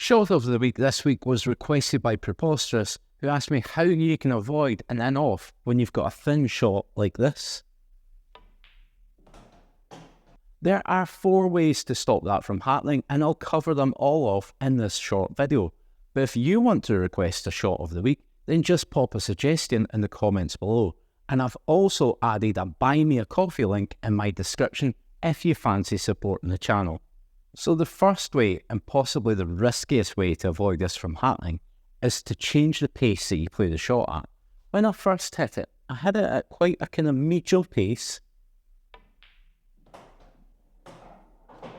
Shot of the week this week was requested by Preposterous, who asked me how you can avoid an in-off when you've got a thin shot like this. There are 4 ways to stop that from happening, and I'll cover them all off in this short video. But if you want to request a shot of the week, then just pop a suggestion in the comments below. And I've also added a buy me a coffee link in my description if you fancy supporting the channel. So the first way, and possibly the riskiest way to avoid this from happening, is to change the pace that you play the shot at. When I first hit it, I hit it at quite a kind of medium pace.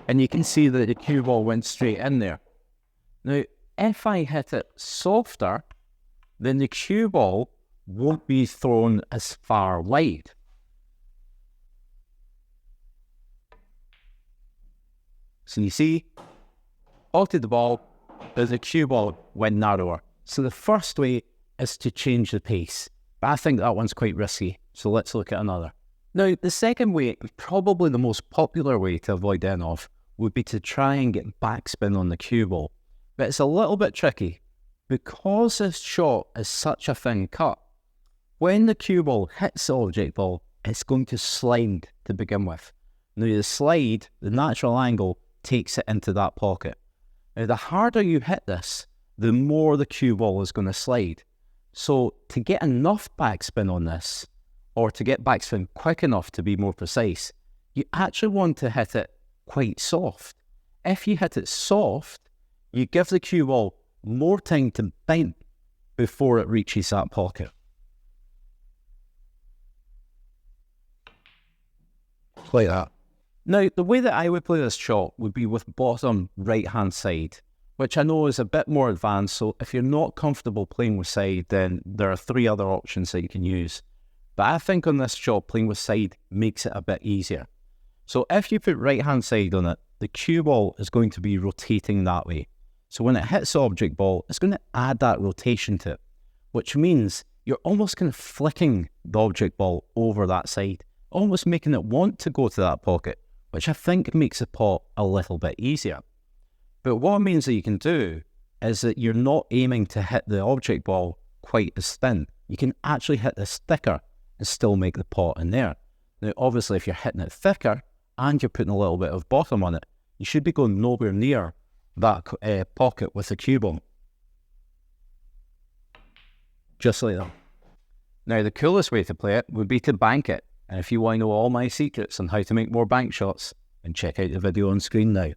And you can see that the cue ball went straight in there. Now, if I hit it softer, then the cue ball won't be thrown as far wide. So you see, altered the ball, but the cue ball went narrower. So the first way is to change the pace. But I think that one's quite risky, so let's look at another. Now, the second way, probably the most popular way to avoid in-off, would be to try and get backspin on the cue ball. But it's a little bit tricky. Because this shot is such a thin cut, when the cue ball hits the object ball, it's going to slide to begin with. Now the slide, the natural angle, takes it into that pocket. Now the harder you hit this, the more the cue ball is going to slide. So to get enough backspin on this, or to get backspin quick enough to be more precise, you actually want to hit it quite soft. If you hit it soft, you give the cue ball more time to bend before it reaches that pocket. Like that. Now, the way that I would play this shot would be with bottom right-hand side, which I know is a bit more advanced, so if you're not comfortable playing with side, then there are 3 other options that you can use. But I think on this shot, playing with side makes it a bit easier. So if you put right-hand side on it, the cue ball is going to be rotating that way. So when it hits the object ball, it's going to add that rotation to it, which means you're almost kind of flicking the object ball over that side, almost making it want to go to that pocket, which I think makes the pot a little bit easier. But what it means that you can do is that you're not aiming to hit the object ball quite as thin. You can actually hit this thicker and still make the pot in there. Now, obviously, if you're hitting it thicker and you're putting a little bit of bottom on it, you should be going nowhere near that pocket with the cue ball. Just like that. Now, the coolest way to play it would be to bank it. And if you want to know all my secrets on how to make more bank shots, then check out the video on screen now.